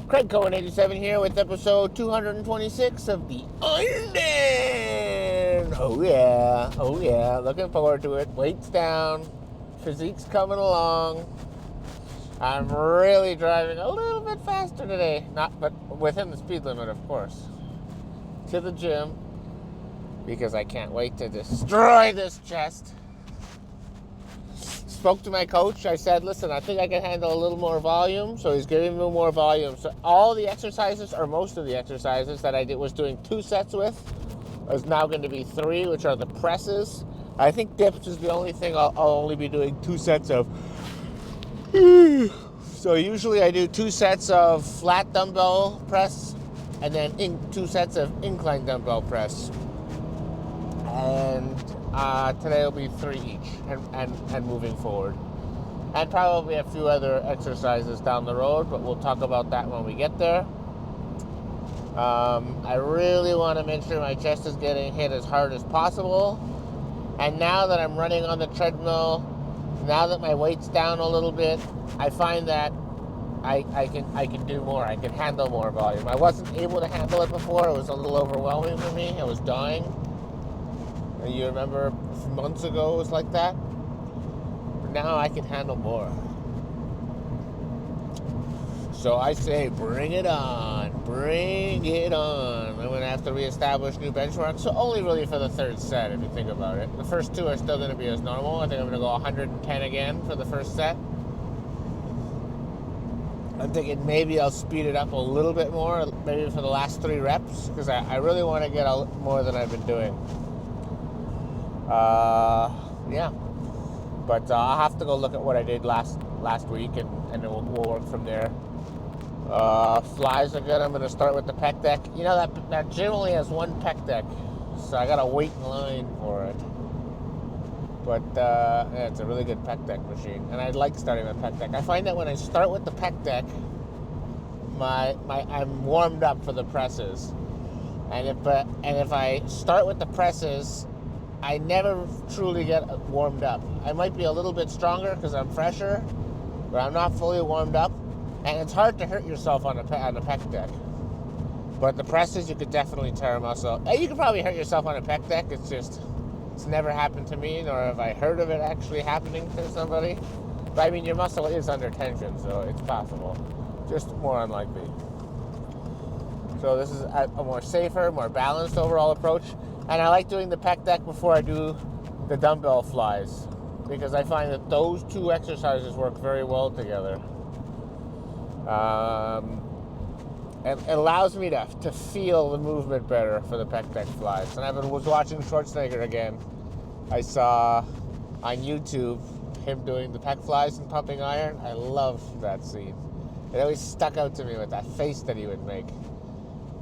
Craig Cohen 87 here with episode 226 of the Iron Man. Oh yeah, looking forward to it. Weights down, physique's coming along. I'm really driving a little bit faster today, but within the speed limit, of course. To the gym because I can't wait to destroy this chest. Spoke to my coach. I said, listen, I think I can handle a little more volume. So he's giving me more volume. So all the exercises, or most of the exercises that I was doing 2 sets with, is now going to be 3, which are the presses. I think dips is the only thing I'll only be doing 2 sets of. So usually I do 2 sets of flat dumbbell press and then 2 sets of incline dumbbell press. And today will be 3 each and moving forward. And probably a few other exercises down the road, but we'll talk about that when we get there. I really want to make sure my chest is getting hit as hard as possible. And now that I'm running on the treadmill, now that my weight's down a little bit, I find that I can do more. I can handle more volume. I wasn't able to handle it before. It was a little overwhelming for me. I was dying. You remember months ago it was like that? But now I can handle more. So I say, bring it on. Bring it on. I'm going to have to reestablish new benchmarks. So only really for the 3rd set, if you think about it. The first 2 are still going to be as normal. I think I'm going to go 110 again for the first set. I'm thinking maybe I'll speed it up a little bit more, maybe for the last 3 reps, because I really want to get more than I've been doing. Yeah, but I'll have to go look at what I did last week, and then we'll work from there. Flies are good. I'm going to start with the pec deck. You know, that gym only has 1 pec deck, so I got to wait in line for it. But yeah, it's a really good pec deck machine, and I like starting with pec deck. I find that when I start with the pec deck, I'm warmed up for the presses, and if I start with the presses, I never truly get warmed up. I might be a little bit stronger because I'm fresher, but I'm not fully warmed up. And it's hard to hurt yourself on a pec deck. But the presses, you could definitely tear a muscle. You could probably hurt yourself on a pec deck. It's never happened to me, nor have I heard of it actually happening to somebody. But I mean, your muscle is under tension, so it's possible. Just more unlikely. So this is a more safer, more balanced overall approach. And I like doing the pec deck before I do the dumbbell flies, because I find that those 2 exercises work very well together. And it allows me to feel the movement better for the pec deck flies. And I was watching Schwarzenegger again. I saw on YouTube him doing the pec flies and pumping iron. I love that scene. It always stuck out to me with that face that he would make.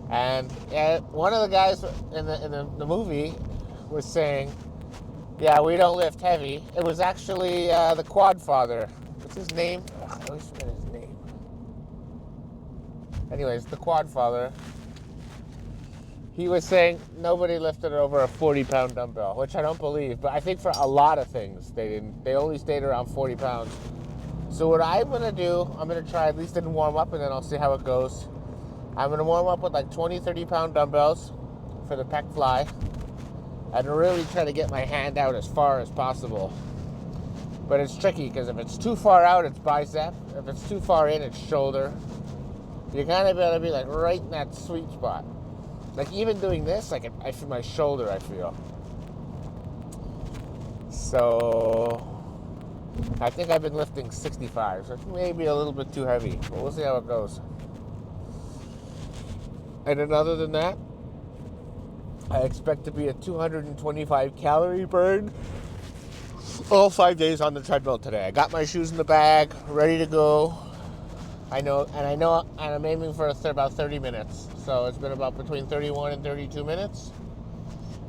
And one of the guys in the movie was saying, yeah, we don't lift heavy. It was actually the quad father. What's his name? I always forget his name. Anyways, the quad father. He was saying nobody lifted over a 40-pound dumbbell, which I don't believe. But I think for a lot of things, they didn't. They only stayed around 40 pounds. So what I'm going to do, I'm going to try at least in warm up, and then I'll see how it goes. I'm going to warm up with like 20, 30-pound dumbbells for the pec fly and really try to get my hand out as far as possible. But it's tricky because if it's too far out, it's bicep. If it's too far in, it's shoulder. You're kind of going to be like right in that sweet spot. Like even doing this, like I feel my shoulder, I feel. So I think I've been lifting 65, so it's maybe a little bit too heavy, but we'll see how it goes. And then other than that, I expect to be a 225 calorie burn all 5 days on the treadmill today. I got my shoes in the bag, ready to go. And I'm aiming for about 30 minutes. So it's been about between 31 and 32 minutes.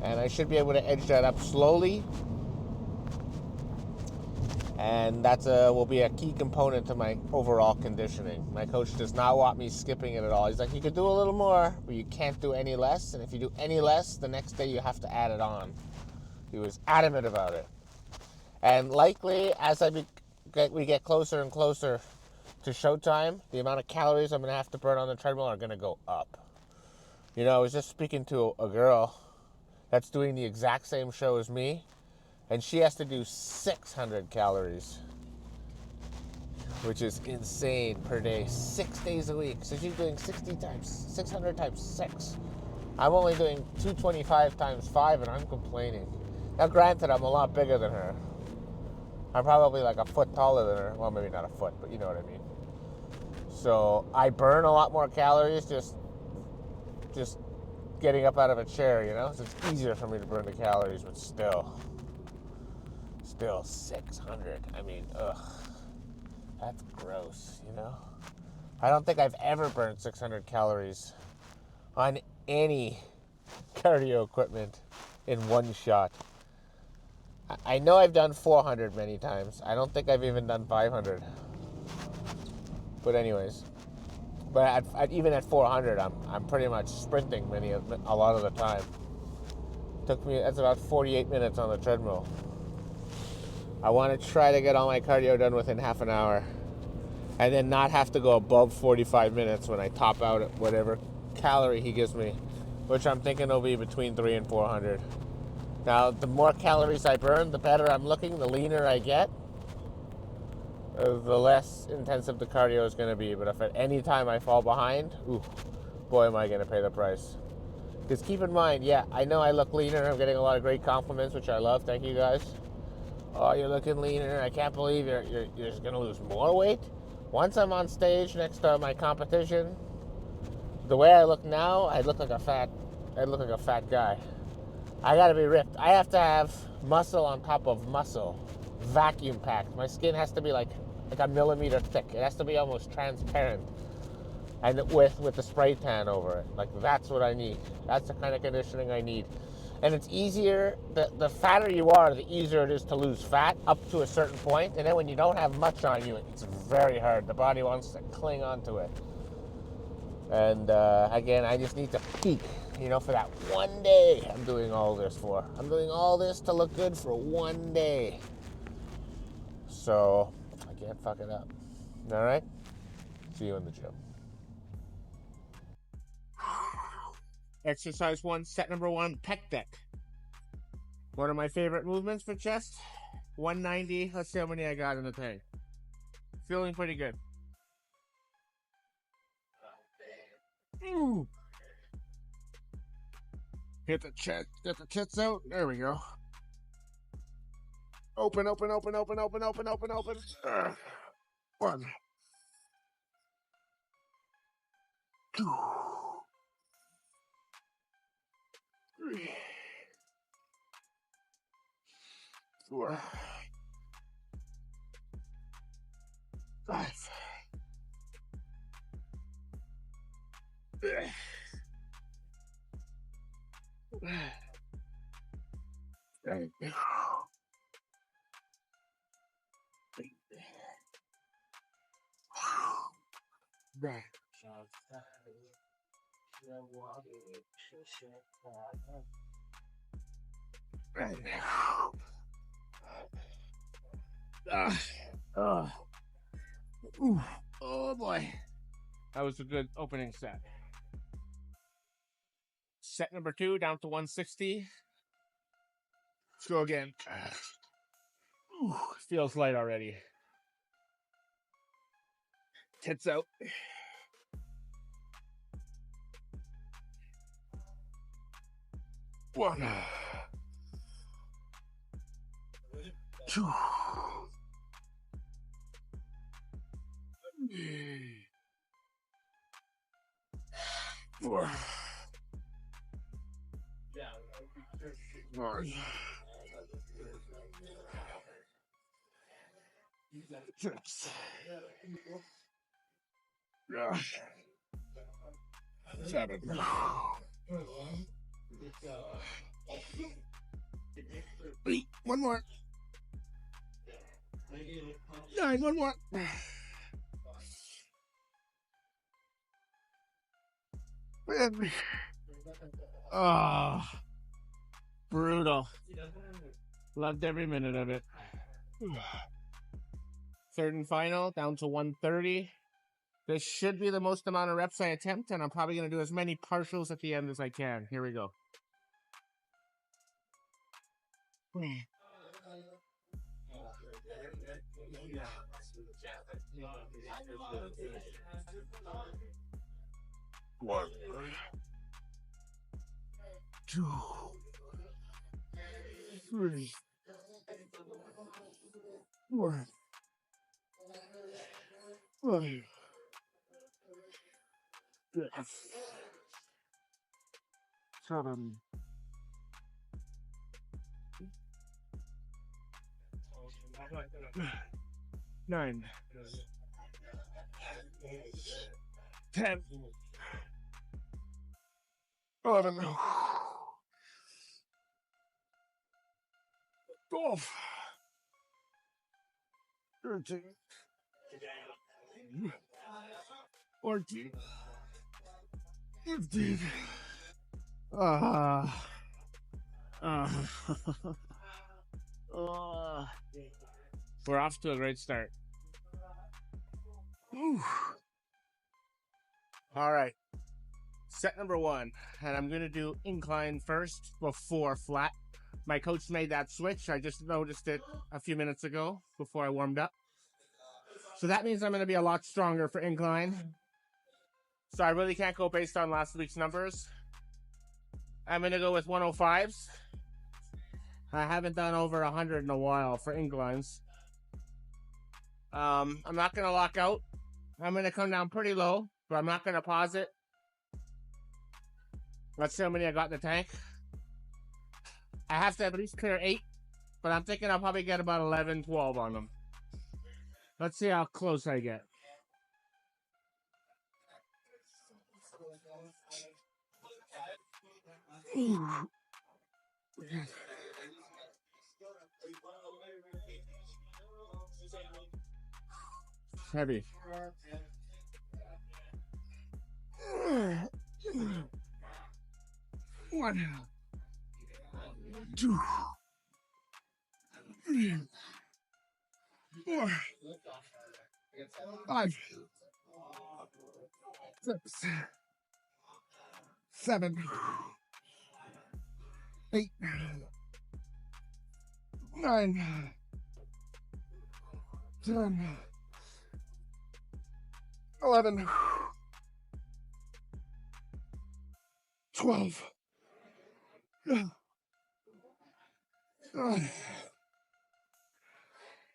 And I should be able to edge that up slowly. And that will be a key component to my overall conditioning. My coach does not want me skipping it at all. He's like, you could do a little more, but you can't do any less. And if you do any less, the next day you have to add it on. He was adamant about it. And likely, as we get closer and closer to showtime, the amount of calories I'm going to have to burn on the treadmill are going to go up. You know, I was just speaking to a girl that's doing the exact same show as me, and she has to do 600 calories, which is insane per day, 6 days a week. So she's doing 600 times 6. I'm only doing 225 times 5, and I'm complaining. Now, granted, I'm a lot bigger than her. I'm probably like a foot taller than her. Well, maybe not a foot, but you know what I mean. So I burn a lot more calories just getting up out of a chair, you know? So it's easier for me to burn the calories, but still 600. I mean, ugh. That's gross, you know? I don't think I've ever burned 600 calories on any cardio equipment in one shot. I know I've done 400 many times. I don't think I've even done 500. But anyways, even at 400, I'm pretty much sprinting a lot of the time. That's about 48 minutes on the treadmill. I want to try to get all my cardio done within half an hour, and then not have to go above 45 minutes when I top out at whatever calorie he gives me, which I'm thinking will be between 300 and 400. Now, the more calories I burn, the better I'm looking, the leaner I get, the less intensive the cardio is going to be. But if at any time I fall behind, ooh, boy, am I going to pay the price. Because keep in mind, yeah, I know I look leaner. I'm getting a lot of great compliments, which I love. Thank you, guys. Oh, you're looking leaner. I can't believe you're just going to lose more weight. Once I'm on stage next to my competition, the way I look now, I look like a fat guy. I gotta be ripped. I have to have muscle on top of muscle, vacuum packed. My skin has to be like a millimeter thick. It has to be almost transparent, and with the spray tan over it. Like, that's what I need. That's the kind of conditioning I need. And it's easier. The fatter you are, the easier it is to lose fat up to a certain point. And then when you don't have much on you, it's very hard. The body wants to cling onto it. And again, I just need to peak, you know, for that one day. I'm doing all this to look good for one day. So I can't fuck it up. All right? See you in the gym. Exercise 1, set number 1, pec deck. One of my favorite movements for chest. 190. Let's see how many I got in the tank. Feeling pretty good. Ooh. Hit the chest. Get the tits out. There we go. Open. 1, 2, 3, 4, 5. Oh boy. That was a good opening set. Set number 2, down to 160. Let's go again. Feels light already. Tits out. 1, 2, 4, 5, 6, 7, 8, one more. 9, one more. Oh, brutal. Loved every minute of it. Third and final, down to 130. This should be the most amount of reps I attempt, and I'm probably going to do as many partials at the end as I can. Here we go. One, two, three, four, five, six, 7, 9, 10, 11, 12, 13, 14, 15. Uh, uh, We're off to a great start. All right. Set number 1. And I'm going to do incline first before flat. My coach made that switch. I just noticed it a few minutes ago before I warmed up. So that means I'm going to be a lot stronger for incline. So I really can't go based on last week's numbers. I'm going to go with 105s. I haven't done over 100 in a while for inclines. I'm not going to lock out. I'm going to come down pretty low, but I'm not going to pause it. Let's see how many I got in the tank. I have to at least clear 8, but I'm thinking I'll probably get about 11, 12 on them. Let's see how close I get. Heavy. 1, 2, 3, 4, 5, 6, 7, 8, 9, 10, 11, 12.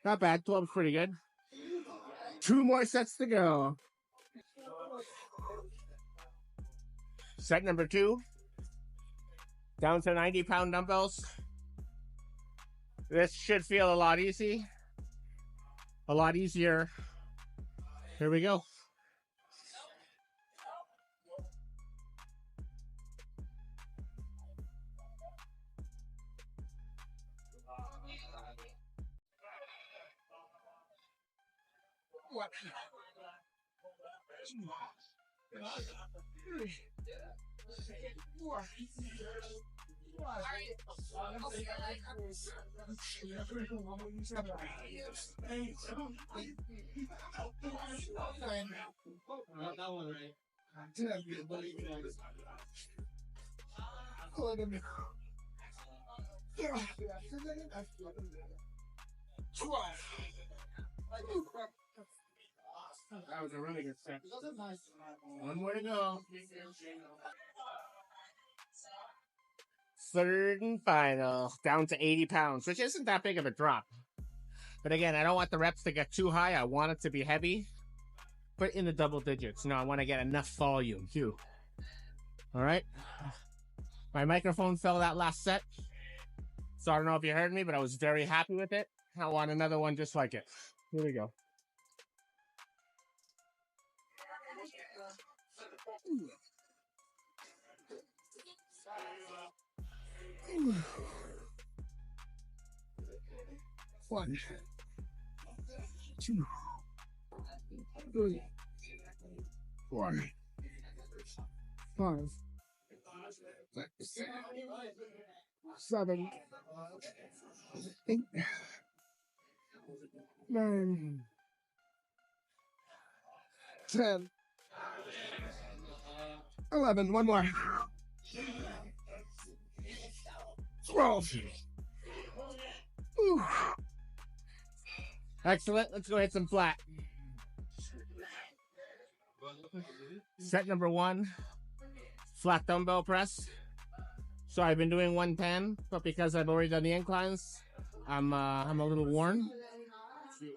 Not bad. 12's pretty good. 2 more sets to go. Set number 2. Down to 90-pound dumbbells. This should feel a lot easier. Here we go. What? 2, 3, 4, 12. That was a really good set. One more to go. Third and final, down to 80 pounds, which isn't that big of a drop. But again, I don't want the reps to get too high. I want it to be heavy, but in the double digits. I want to get enough volume too. All right. My microphone fell that last set, so I don't know if you heard me, but I was very happy with it. I want another one just like it. Here we go. One, 2, 3, 4, 5, 6, 7, 8, 9, 10, 11, one more. 12. Whew. Excellent. Let's go hit some flat. Set number 1, flat dumbbell press. So I've been doing 110, but because I've already done the inclines, I'm a little worn.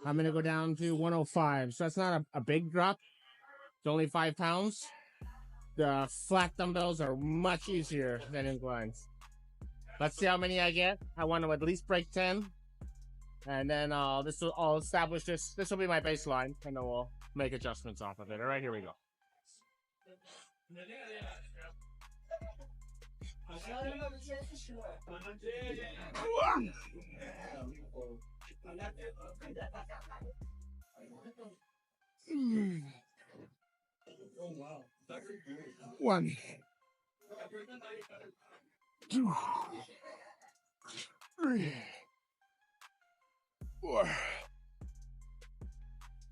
I'm gonna go down to 105. So that's not a big drop. It's only 5 pounds. The flat dumbbells are much easier than inclines. Let's see how many I get. I want to at least break 10. And then I'll establish this. This will be my baseline, and then we'll make adjustments off of it. All right, here we go. One, 2, 3, 4,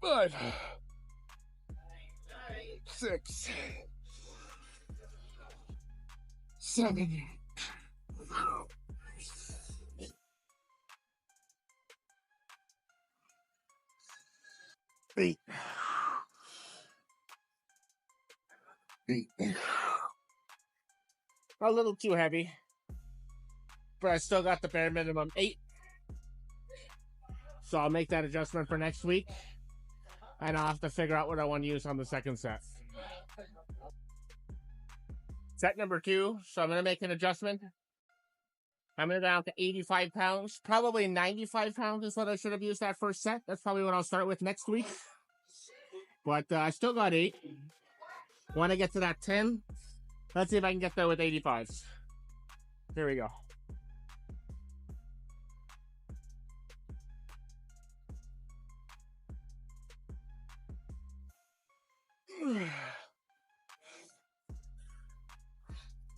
5, 6, 7, 8, 8. A little too heavy, but I still got the bare minimum 8. So I'll make that adjustment for next week, and I'll have to figure out what I want to use on the second set. Set number 2. So I'm going to make an adjustment. I'm going to go down to 85 pounds. Probably 95 pounds is what I should have used that first set. That's probably what I'll start with next week. But I still got 8. Want to get to that 10. Let's see if I can get there with 85s. Here we go.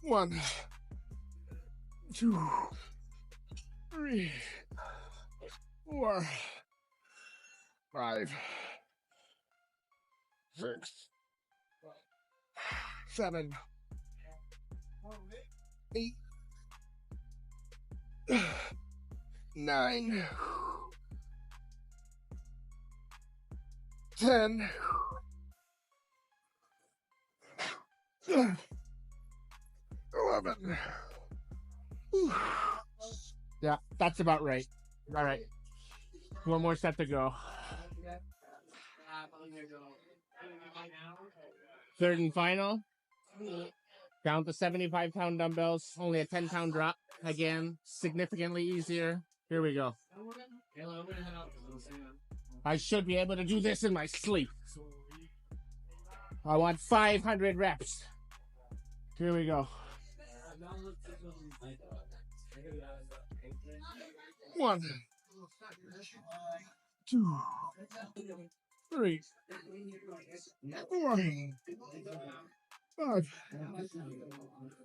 One, 2, 3, 4, 5, 6, 7, 8, 9, 10, 11. Yeah, that's about right. All right. One more set to go. Third and final. Down to 75-pound dumbbells. Only a 10-pound drop. Again, significantly easier. Here we go. I should be able to do this in my sleep. I want 500 reps. Here we go. 1, 2, 3, 4, 5,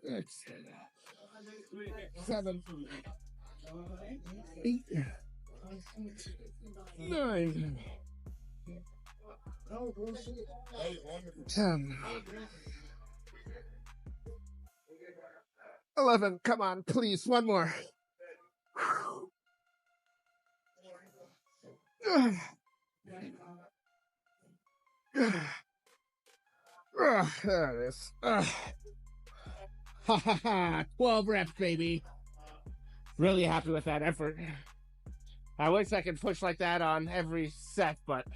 6, 7, 8, 9, 10, 11. Come on, please, one more. There it is. Ha ha ha. 12 reps, baby. Really happy with that effort. I wish I could push like that on every set, but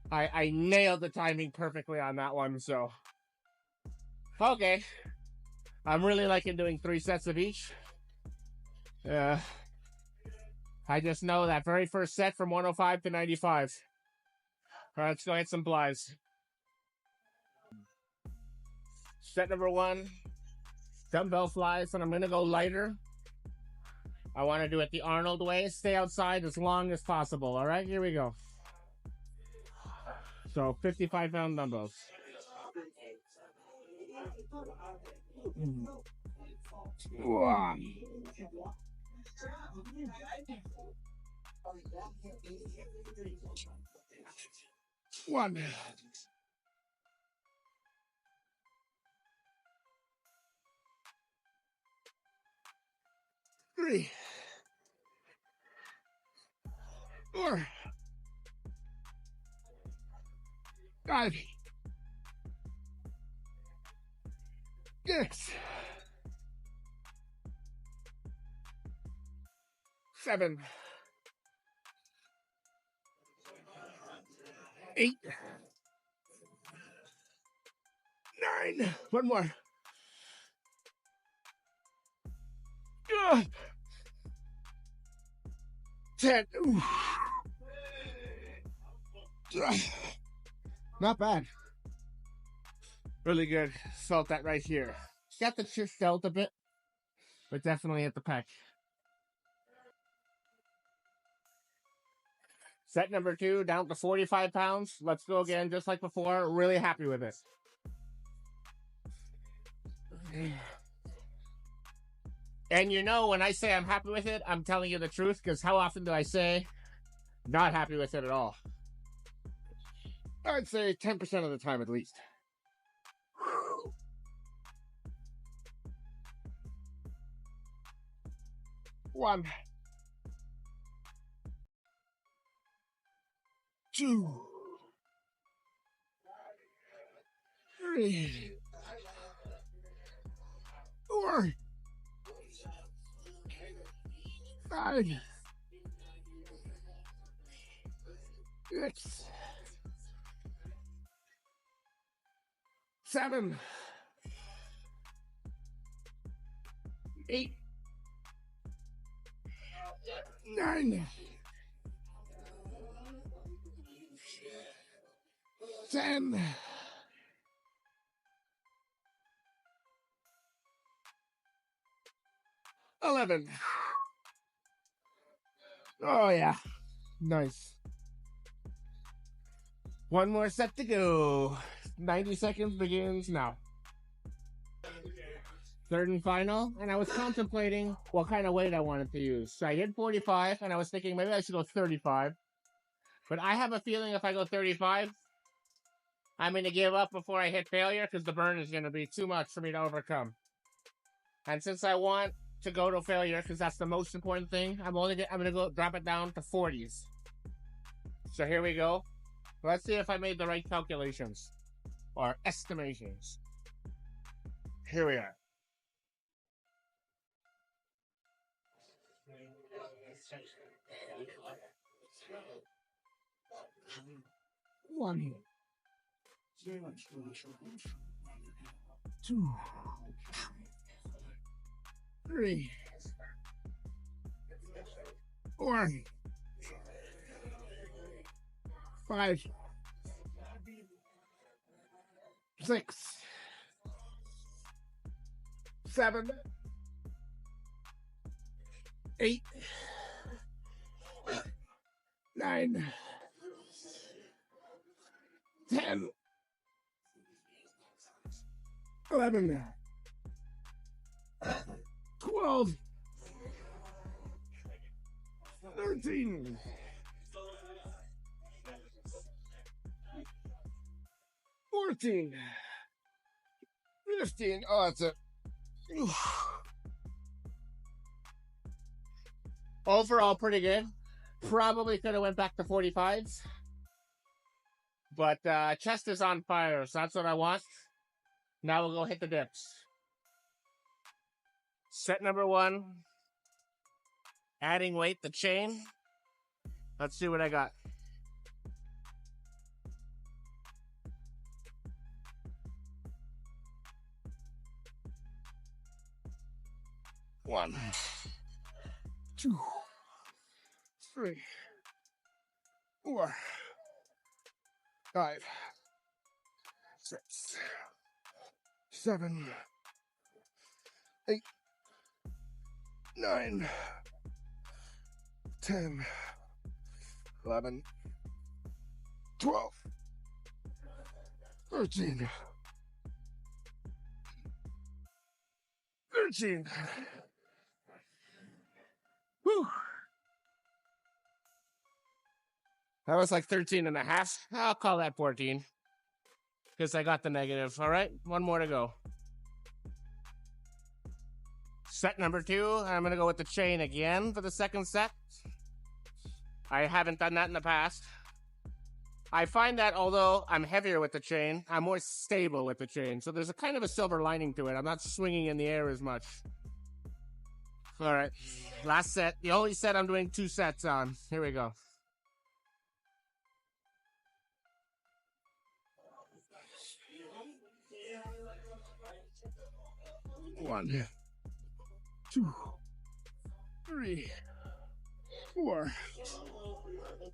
I nailed the timing perfectly on that one, so. Okay. I'm really liking doing 3 sets of each. I just know that very first set from 105 to 95. All right, let's go hit some plies. Set number 1, dumbbell flies, and I'm going to go lighter. I want to do it the Arnold way. Stay outside as long as possible. All right, here we go. So 55-pound dumbbells. One, 3, 4, 5, 6, 7, 8, 9. One more. 10. Ooh. Not bad. Really good. Felt that right here. Got the chest felt a bit, but definitely hit the pec. Set number 2, down to 45 pounds. Let's go again, just like before. Really happy with it. And you know, when I say I'm happy with it, I'm telling you the truth, because how often do I say not happy with it at all? I'd say 10% of the time at least. 1, 2, 3, 4, 5, 6, 7, 8, 9, 10, 11. Oh yeah, nice. One more set to go. 90 seconds begins now. Third and final, and I was contemplating what kind of weight I wanted to use. So I did 45, and I was thinking maybe I should go 35. But I have a feeling if I go 35, I'm going to give up before I hit failure, because the burn is going to be too much for me to overcome. And since I want to go to failure, because that's the most important thing, I'm going to go drop it down to 40s. So here we go. Let's see if I made the right calculations or estimations. Here we are. One, 2, 3, 4, 5, 6, 7, 8, 9, 10, 11, 12, 13, 14, 15. Oh, that's it. Overall, pretty good. Probably could have went back to 45s. But chest is on fire, so that's what I want. Now we'll go hit the dips. Set number 1. Adding weight, the chain. Let's see what I got. One, 2, 3, 4, 5, 6, 7, 8, 9, 10, 11, 12, 13, 13. Whew. That was like 13 and a half. I'll call that 14. Because I got the negative. All right, one more to go. Set number 2, I'm going to go with the chain again for the second set. I haven't done that in the past. I find that although I'm heavier with the chain, I'm more stable with the chain. So there's a kind of a silver lining to it. I'm not swinging in the air as much. All right, last set. The only set I'm doing 2 sets on. Here we go. One, 2, 3, 4,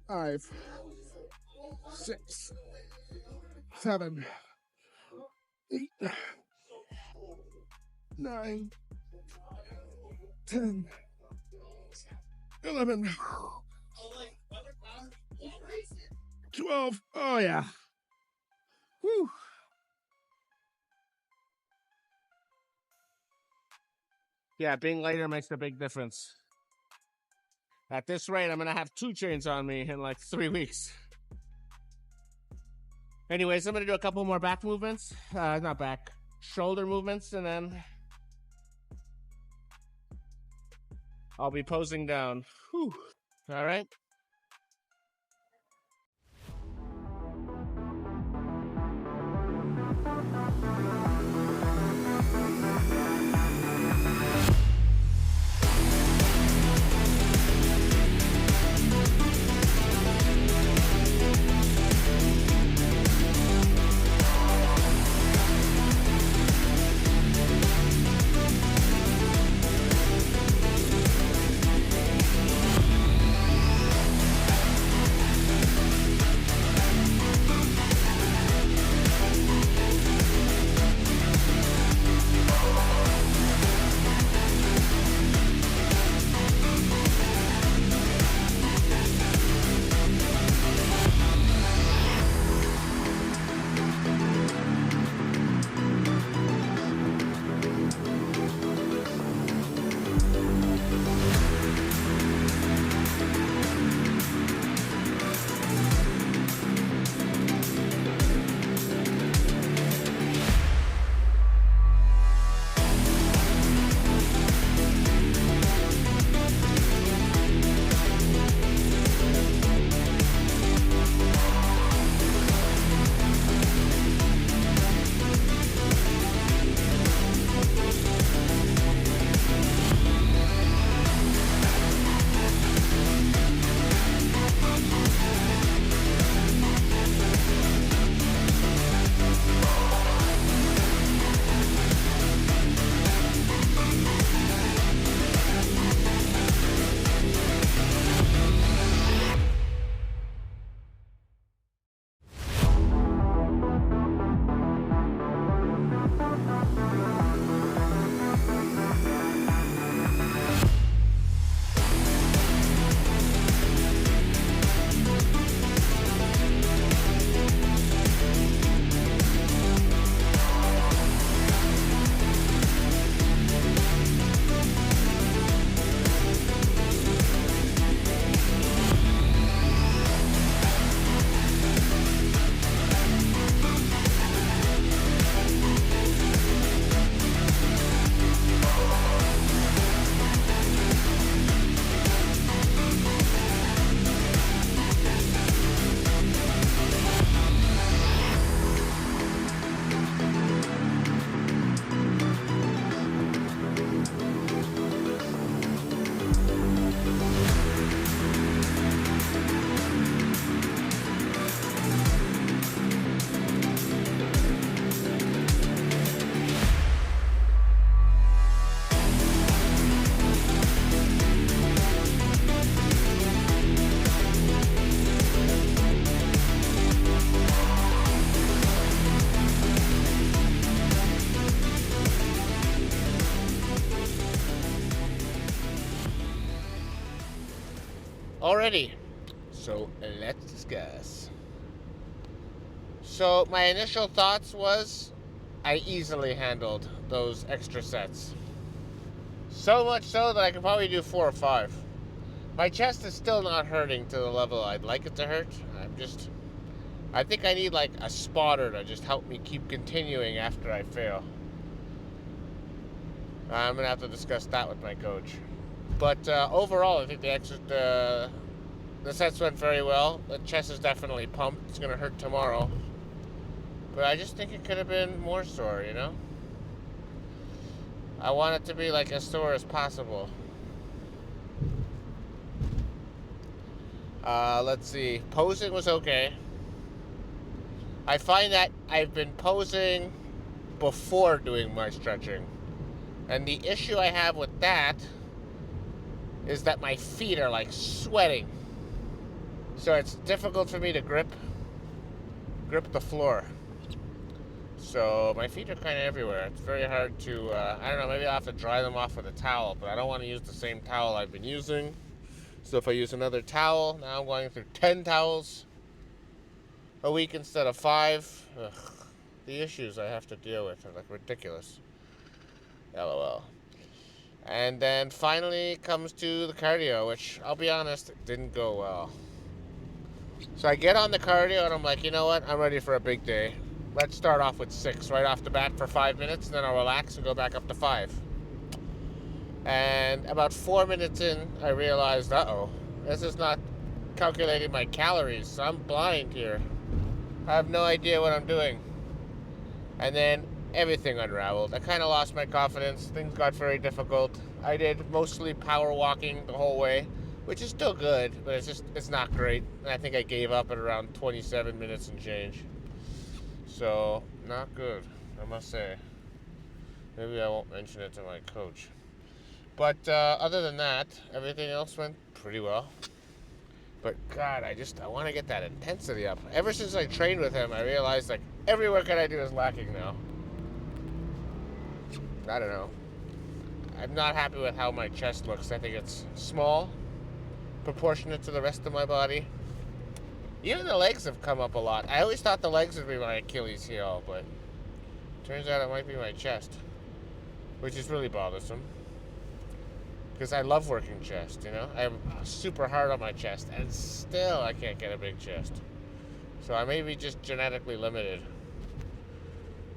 5, 6, 7, 8, 9, 10, 11, 12. Oh, yeah. Whew. Yeah, being lighter makes a big difference. At this rate, I'm going to have 2 chains on me in like 3 weeks. Anyways, I'm going to do a couple more back movements. Not back, shoulder movements, and then I'll be posing down. Whew. All right. Alrighty, so let's discuss. So my initial thoughts was I easily handled those extra sets. So much so that I could probably do 4 or 5. My chest is still not hurting to the level I'd like it to hurt. I think I need like a spotter to just help me keep continuing after I fail. I'm gonna have to discuss that with my coach. But overall, I think the sets went very well. The chest is definitely pumped. It's gonna hurt tomorrow, but I just think it could have been more sore. You know, I want it to be like as sore as possible. Let's see. Posing was okay. I find that I've been posing before doing my stretching. And the issue I have with that is that my feet are like sweating. So it's difficult for me to grip the floor. So my feet are kind of everywhere. It's very hard to, I don't know, maybe I'll have to dry them off with a towel, but I don't want to use the same towel I've been using. So if I use another towel, now I'm going through 10 towels a week instead of 5. Ugh, the issues I have to deal with are like ridiculous. LOL. And then finally it comes to the cardio, which I'll be honest, it didn't go well. So I get on the cardio and I'm like, you know what? I'm ready for a big day. Let's start off with 6 right off the bat for 5 minutes, and then I'll relax and go back up to 5. And about 4 minutes in, I realized, uh-oh, this is not calculating my calories. So I'm blind here. I have no idea what I'm doing. And then everything unraveled. I kind of lost my confidence. Things got very difficult. I did mostly power walking the whole way, which is still good, but it's not great. And I think I gave up at around 27 minutes and change. So, not good, I must say. Maybe I won't mention it to my coach. But other than that, everything else went pretty well. But God, I want to get that intensity up. Ever since I trained with him, I realized like every workout I do is lacking now. I don't know. I'm not happy with how my chest looks. I think it's small, proportionate to the rest of my body. Even the legs have come up a lot. I always thought the legs would be my Achilles heel, but turns out it might be my chest, which is really bothersome. Because I love working chest, you know? I'm super hard on my chest, and still I can't get a big chest. So I may be just genetically limited.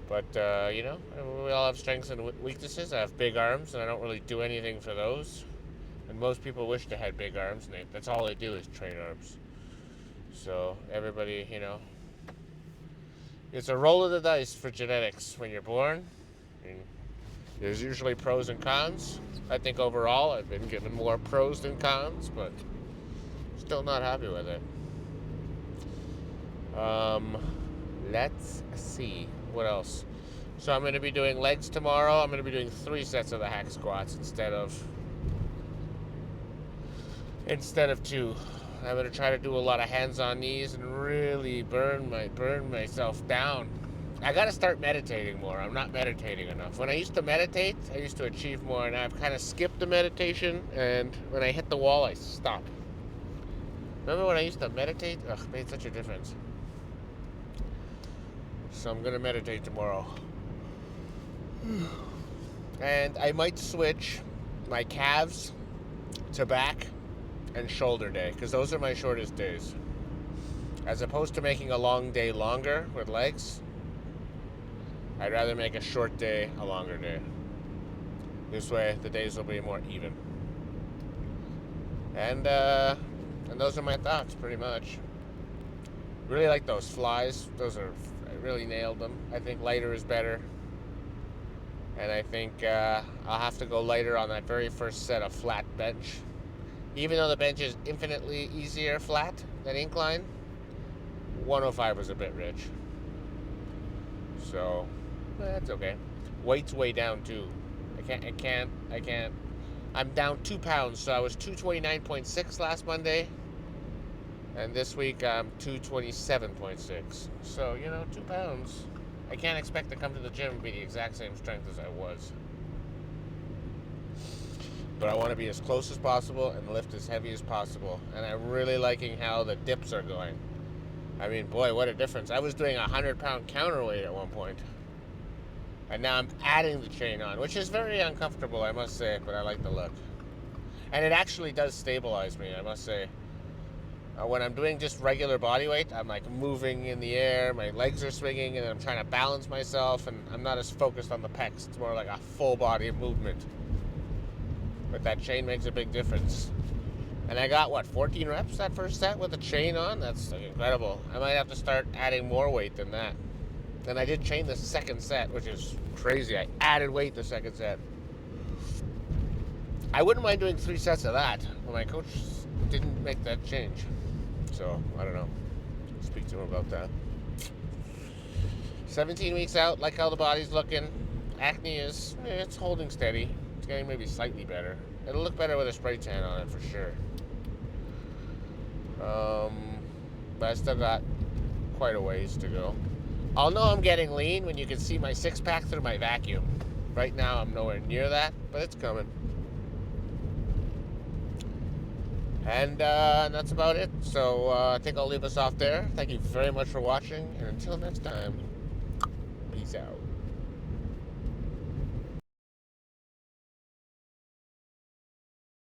But, you know, we all have strengths and weaknesses. I have big arms, and I don't really do anything for those. And most people wish they had big arms, and that's all they do is train arms. So everybody, you know, it's a roll of the dice for genetics when you're born. And there's usually pros and cons. I think overall I've been given more pros than cons, but still not happy with it. Let's see what else. So I'm going to be doing legs tomorrow. I'm going to be doing 3 sets of the hack squats instead of 2. I'm going to try to do a lot of hands on knees and really burn myself down. I got to start meditating more. I'm not meditating enough. When I used to meditate, I used to achieve more, and I've kind of skipped the meditation, and when I hit the wall, I stop. Remember when I used to meditate? Ugh, it made such a difference. So I'm going to meditate tomorrow. And I might switch my calves to back and shoulder day, because those are my shortest days. As opposed to making a long day longer with legs, I'd rather make a short day a longer day. This way the days will be more even. And those are my thoughts pretty much. Really like those flies. I really nailed them. I think lighter is better. And I think I'll have to go lighter on that very first set of flat bench. Even though the bench is infinitely easier flat than incline, 105 was a bit rich. So, that's okay. Weight's way down too. I can't. I'm down 2 pounds, so I was 229.6 last Monday. And this week I'm 227.6. So, you know, 2 pounds. I can't expect to come to the gym and be the exact same strength as I was. But I want to be as close as possible and lift as heavy as possible. And I'm really liking how the dips are going. I mean, boy, what a difference. I was doing a 100-pound counterweight at one point. And now I'm adding the chain on, which is very uncomfortable, I must say, but I like the look. And it actually does stabilize me, I must say. When I'm doing just regular body weight, I'm like moving in the air, my legs are swinging, and I'm trying to balance myself, and I'm not as focused on the pecs. It's more like a full body movement. But that chain makes a big difference. And I got, 14 reps that first set with the chain on? That's incredible. I might have to start adding more weight than that. Then I did chain the second set, which is crazy. I added weight the second set. I wouldn't mind doing 3 sets of that, but my coach didn't make that change. So, I don't know. Speak to him about that. 17 weeks out, like how the body's looking. Acne is, it's holding steady. It's getting maybe slightly better. It'll look better with a spray tan on it for sure. But I still got quite a ways to go. I'll know I'm getting lean when you can see my 6-pack through my vacuum. Right now, I'm nowhere near that, but it's coming. And that's about it. So I think I'll leave us off there. Thank you very much for watching, and until next time, peace out.